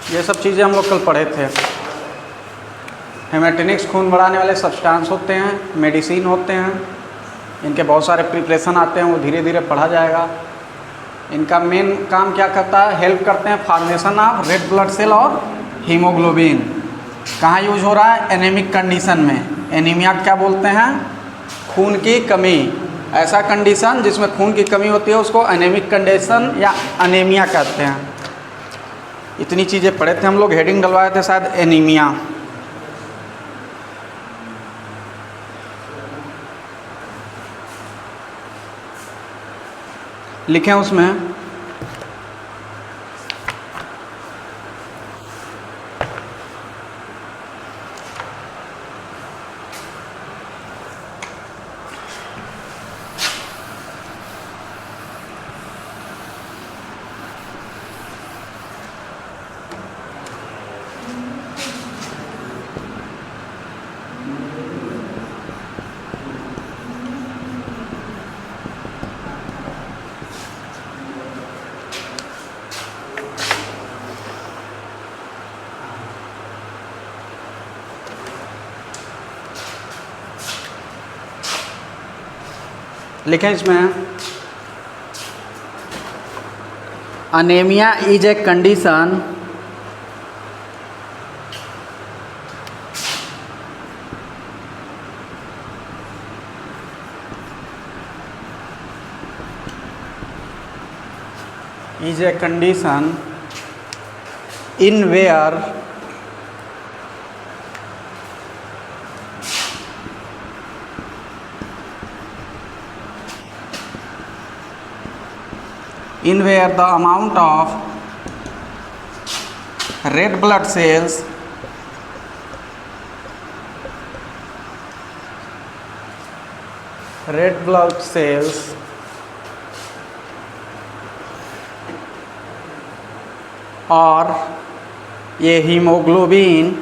ये सब चीज़ें हम लोग कल पढ़े थे। हेमेटोनिक्स खून बढ़ाने वाले सब्सटेंस होते हैं, मेडिसिन होते हैं, इनके बहुत सारे प्रिपरेशन आते हैं, वो धीरे धीरे पढ़ा जाएगा। इनका मेन काम क्या करता है, हेल्प करते हैं formation of red blood cell और हीमोग्लोबिन। कहाँ यूज हो रहा है, एनीमिक कंडीशन में। एनीमिया क्या बोलते हैं, खून की कमी। ऐसा कंडीशन जिसमें खून की कमी होती है उसको एनीमिक कंडीशन या अनेमिया कहते हैं। इतनी चीज़ें पढ़े थे हम लोग, हेडिंग डलवाए थे शायद एनीमिया। लिखें उसमें लिखें इसमें, anaemia is a condition in where the amount of red blood cells और ये haemoglobin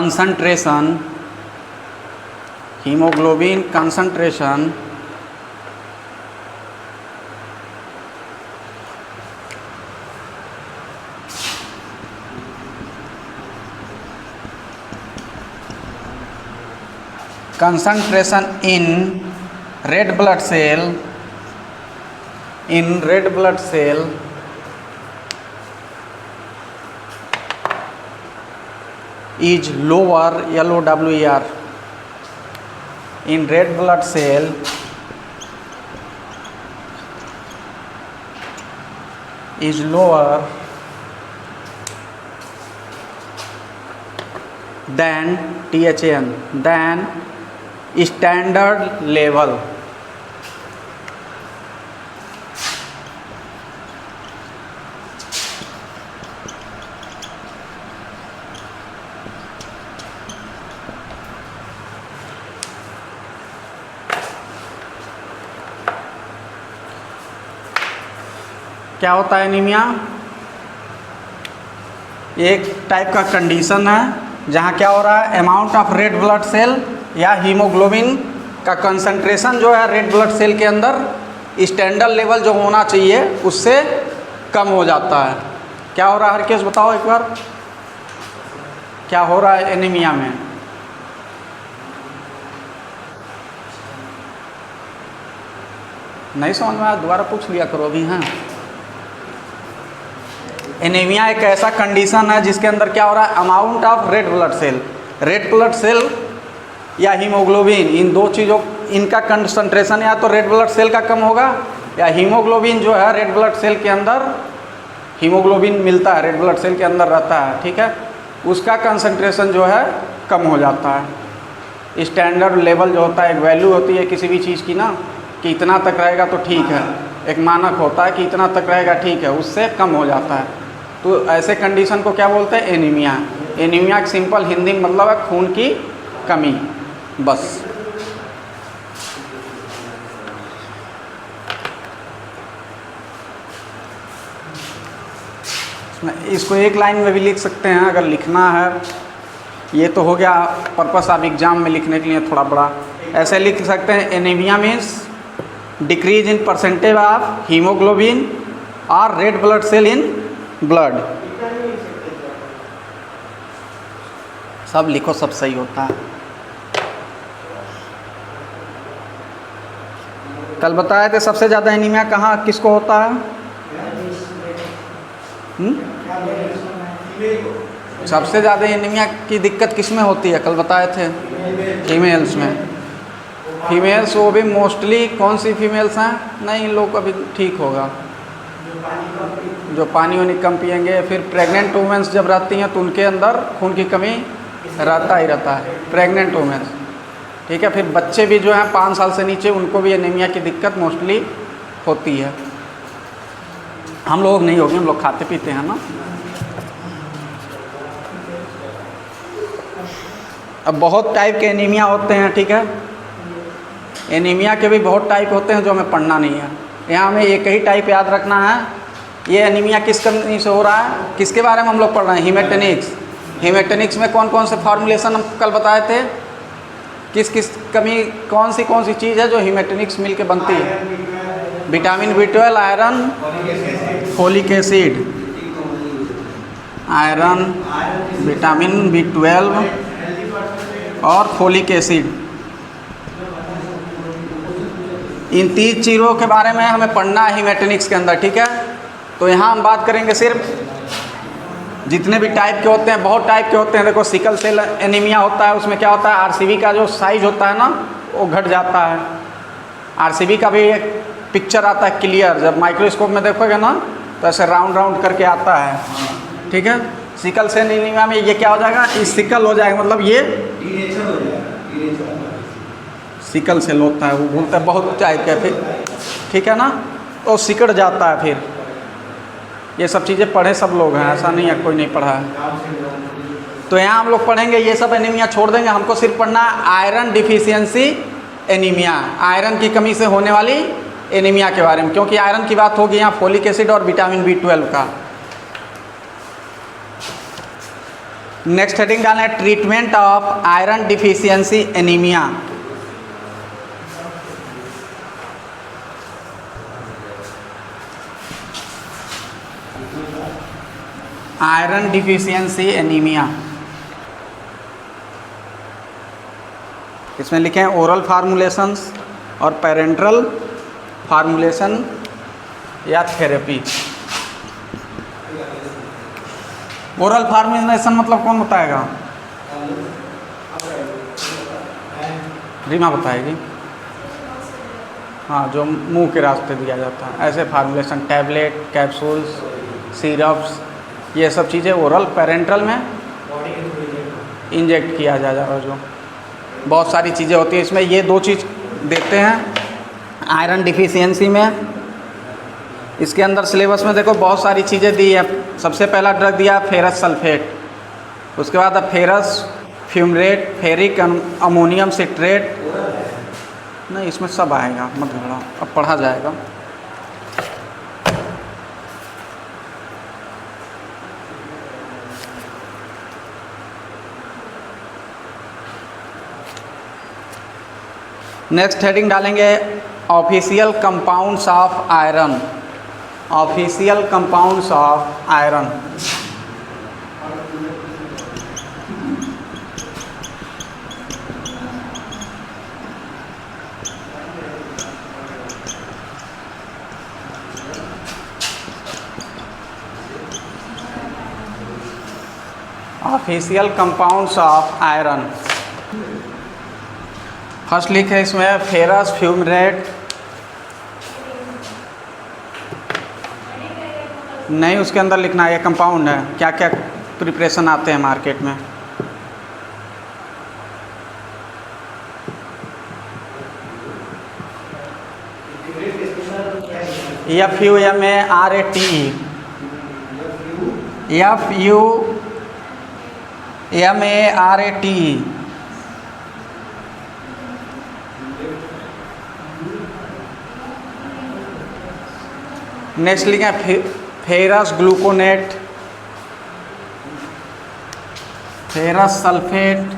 concentration in red blood cell is lower, LOWER, in red blood cell is lower than THN, than standard level. क्या होता है anaemia? एक type का condition है जहाँ क्या हो रहा है, amount of red blood cell या हीमोग्लोबिन का कंसंट्रेशन जो है रेड ब्लड सेल के अंदर स्टैंडर्ड लेवल जो होना चाहिए उससे कम हो जाता है। क्या हो रहा है, हर केस बताओ एक बार, क्या हो रहा है एनीमिया में? नहीं समझ में आया, दोबारा पूछ लिया करो अभी। हाँ, एनीमिया एक ऐसा कंडीशन है जिसके अंदर क्या हो रहा है, amount of red blood cell या हीमोग्लोबिन, इन दो चीज़ों, इनका कंसंट्रेशन या तो रेड ब्लड सेल का कम होगा या हीमोग्लोबिन जो है रेड ब्लड सेल के अंदर, हीमोग्लोबिन मिलता है रेड ब्लड सेल के अंदर रहता है, ठीक है, उसका कंसंट्रेशन जो है कम हो जाता है। स्टैंडर्ड लेवल जो होता है, एक वैल्यू होती है किसी भी चीज़ की ना, कि इतना तक रहेगा तो ठीक है, एक मानक होता है कि इतना तक रहेगा ठीक है, उससे कम हो जाता है। तो ऐसे कंडीशन को क्या बोलते हैं, एनीमिया। एनीमिया का सिंपल हिंदी में मतलब है खून की कमी, बस। इसको एक लाइन में भी लिख सकते हैं अगर लिखना है। ये तो हो गया पर्पस आप एग्ज़ाम में लिखने के लिए थोड़ा बड़ा। ऐसे लिख सकते हैं anaemia means decrease in percentage of haemoglobin और red blood cell in blood. सब लिखो, सब सही होता है। कल बताए थे सबसे ज़्यादा एनीमिया कहाँ किसको होता है? सबसे ज़्यादा एनीमिया की दिक्कत किस में होती है? कल बताए थे फीमेल्स में। फीमेल्स वो भी मोस्टली कौन सी फीमेल्स हैं? नहीं, इन लोग का भी ठीक होगा, जो पानी वानी कम पिएंगे। फिर प्रेग्नेंट वुमेंस जब रहती हैं तो उनके अंदर खून की कमी रहता ही रहता है, प्रेग्नेंट वुमेंस, ठीक है। फिर बच्चे भी जो हैं 5 साल से नीचे, उनको भी एनीमिया की दिक्कत मोस्टली होती है। हम लोग नहीं होगी, हम लोग खाते पीते हैं ना। अब बहुत टाइप के एनीमिया होते हैं, ठीक है। एनीमिया के भी बहुत टाइप होते हैं जो हमें पढ़ना नहीं है। यहाँ हमें एक ही टाइप याद रखना है। ये एनीमिया किस कमी से हो रहा है, किसके बारे में हम लोग पढ़ रहे हैं? हीमेटोनिक्स। हीमेटोनिक्स में कौन कौन से फार्मूलेशन हम कल बताए थे? किस किस कमी, कौन सी चीज़ है जो हीमेटोनिक्स मिल के बनती है? Vitamin B12, iron, folic acid. Iron, vitamin B12 और फोलिक एसिड, इन 3 चीज़ों के बारे में हमें पढ़ना है हीमेटोनिक्स के अंदर, ठीक है। तो यहाँ हम बात करेंगे सिर्फ जितने भी टाइप के होते हैं, बहुत टाइप के होते हैं। देखो सिकल सेल एनीमिया होता है, उसमें क्या होता है, आरसीबी का जो साइज होता है ना वो घट जाता है। आरसीबी का भी एक पिक्चर आता है क्लियर, जब माइक्रोस्कोप में देखोगे ना तो ऐसे राउंड राउंड करके आता है, ठीक है। सिकल सेल एनीमिया में ये क्या हो जाएगा, इस सिकल हो जाएगा, मतलब ये सिकल सेल होता है, वो बोलते हैं बहुत टाइप का, फिर ठीक है ना, वो सिकड़ जाता है। फिर ये सब चीज़ें पढ़े सब लोग हैं, ऐसा नहीं है कोई नहीं पढ़ा है। तो यहाँ हम लोग पढ़ेंगे ये सब एनीमिया छोड़ देंगे, हमको सिर्फ पढ़ना है आयरन डिफिशियंसी एनीमिया, आयरन की कमी से होने वाली एनीमिया के बारे में, क्योंकि आयरन की बात होगी यहाँ फोलिक एसिड और विटामिन B12 का। नेक्स्ट हेडिंग डालना है treatment of iron deficiency anaemia. Iron deficiency anaemia, इसमें लिखे हैं ओरल फार्मूलेशंस और पेरेंट्रल फार्मूलेशन या थेरेपी। ओरल फार्मूलेशन मतलब कौन बताएगा? रीमा बताएगी। हाँ, जो मुंह के रास्ते दिया जाता है, ऐसे फार्मूलेशन, टैबलेट, कैप्सूल्स, सिरप्स, ये सब चीज़ें ओरल। पेरेंट्रल में इंजेक्ट किया जा रहा है, जो बहुत सारी चीज़ें होती हैं इसमें। ये 2 चीज़ देते हैं आयरन डिफिशियंसी में। इसके अंदर सिलेबस में देखो बहुत सारी चीज़ें दी है। सबसे पहला ड्रग दिया फेरस सल्फेट, उसके बाद ferrous fumarate, ferric ammonium citrate. नहीं, इसमें सब आएगा, मत घबराओ, अब पढ़ा जाएगा। नेक्स्ट हेडिंग डालेंगे official compounds of iron. Official compounds of iron, official compounds of iron. First लिखे इसमें फेरस फ्यूमरेट, नहीं उसके अंदर लिखना है ये कंपाउंड है, क्या क्या प्रिपरेशन आते हैं मार्केट में। FUMARATE, FUMARATE। नेक्स्ट लिखें ferrous gluconate, ferrous sulphate,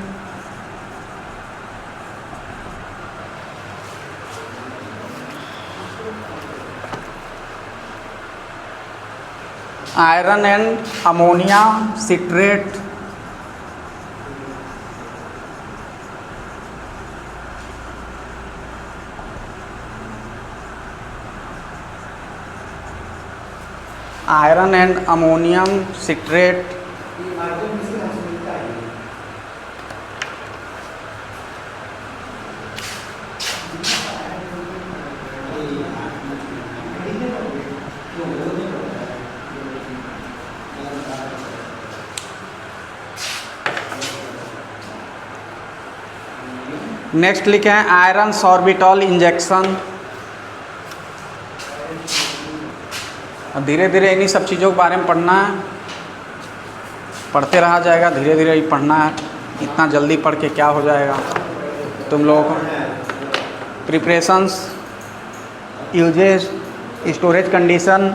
iron and ammonia citrate, iron and ammonium citrate, next लिखे हैं आयरन सॉर्बिटॉल इंजेक्शन। धीरे धीरे इन्हीं सब चीज़ों के बारे में पढ़ना है, पढ़ते रहा जाएगा, धीरे धीरे ही पढ़ना है, इतना जल्दी पढ़ के क्या हो जाएगा तुम लोगों को। Preparations, uses, storage condition,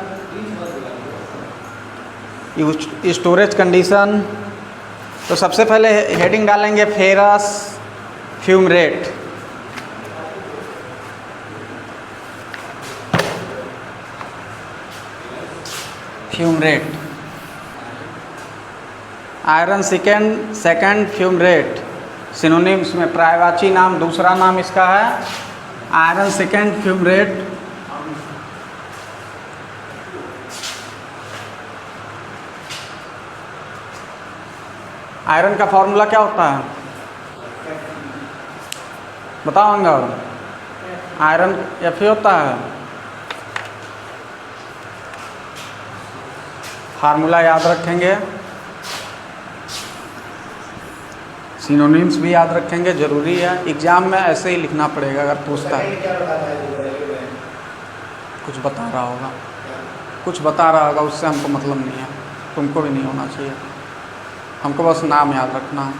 storage condition. तो सबसे पहले हेडिंग डालेंगे ferrous fumarate. Fumarate, iron second fumarate, synonyms में पर्यायवाची नाम, दूसरा नाम इसका है आयरन सेकेंड फ्यूमरेट। आयरन का फॉर्मूला क्या होता है बताओ अंगार? आयरन Fe होता है, फार्मूला याद रखेंगे, सिनोनिम्स भी याद रखेंगे, ज़रूरी है। एग्ज़ाम में ऐसे ही लिखना पड़ेगा अगर पूछता है। कुछ बता रहा होगा, कुछ बता रहा होगा, उससे हमको मतलब नहीं है, तुमको भी नहीं होना चाहिए, हमको बस नाम याद रखना है,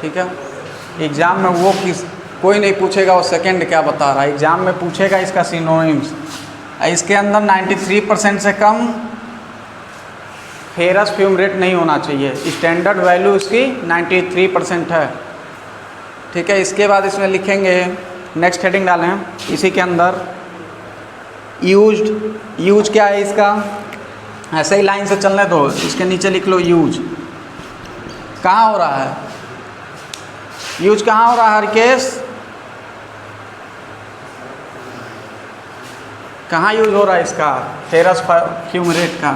ठीक है। एग्ज़ाम में वो कोई नहीं पूछेगा वो सेकंड क्या बता रहा है, एग्ज़ाम में पूछेगा इसका सिनोनिम्स। इसके अंदर 93% से कम फेरस फ्यूमरेट नहीं होना चाहिए, स्टैंडर्ड वैल्यू इसकी 93% है, ठीक है। इसके बाद इसमें लिखेंगे, नेक्स्ट हेडिंग डालें इसी के अंदर यूज क्या है इसका, ऐसे ही लाइन से चलने दो, इसके नीचे लिख लो यूज। कहाँ हो रहा है यूज, कहाँ हो रहा है हरकेश, कहाँ यूज हो रहा है इसका फेरस फ्यूमरेट का?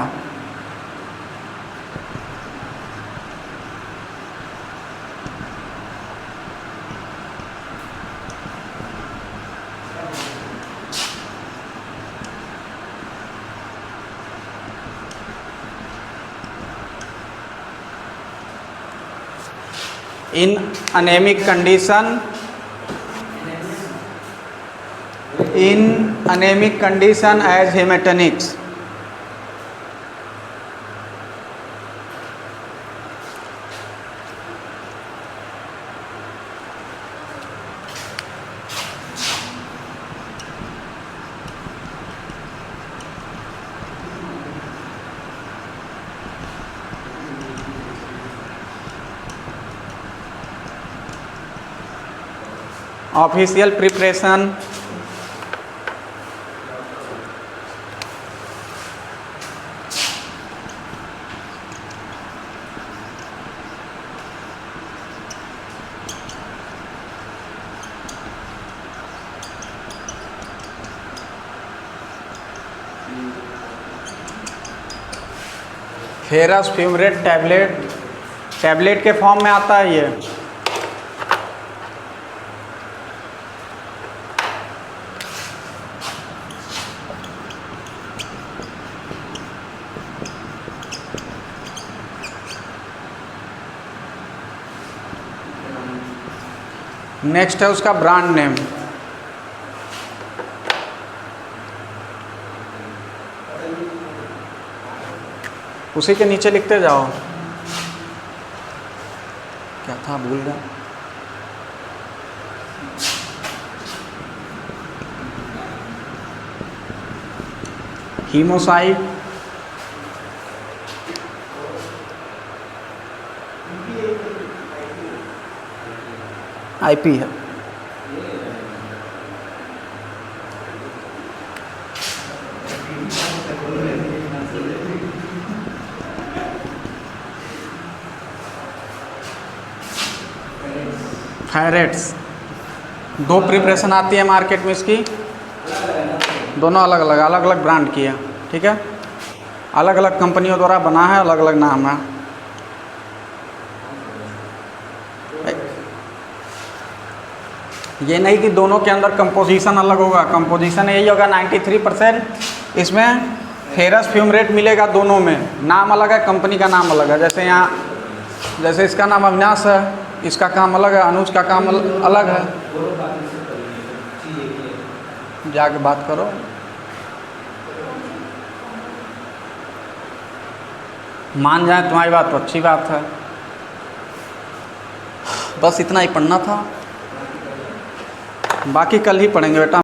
in anemic condition, in anemic condition as hematinics, official preparation, ferrous fumarate tablet के फॉर्म में आता है ये। नेक्स्ट है उसका ब्रांड नेम, उसी के नीचे लिखते जाओ। क्या था भूल गया। हीमोसाइड, आईपी है। फेरेट्स, 2 प्रिपरेशन आती है मार्केट में इसकी, दोनों अलग अलग ब्रांड की है, ठीक है, अलग अलग कंपनियों द्वारा बना है, अलग अलग नाम है। ये नहीं कि दोनों के अंदर कंपोजिशन अलग होगा, कंपोजिशन यही होगा 93%। इसमें फेरस फ्यूमरेट मिलेगा दोनों में, नाम अलग है, कंपनी का नाम अलग है। जैसे यहाँ, जैसे इसका नाम अविनाश है, इसका काम अलग है, अनुज का काम अलग है। जाके बात करो। मान जाए तुम्हारी बात तो अच्छी बात है। बस इतना ही पढ़ना था, बाकी कल ही पढ़ेंगे बेटा।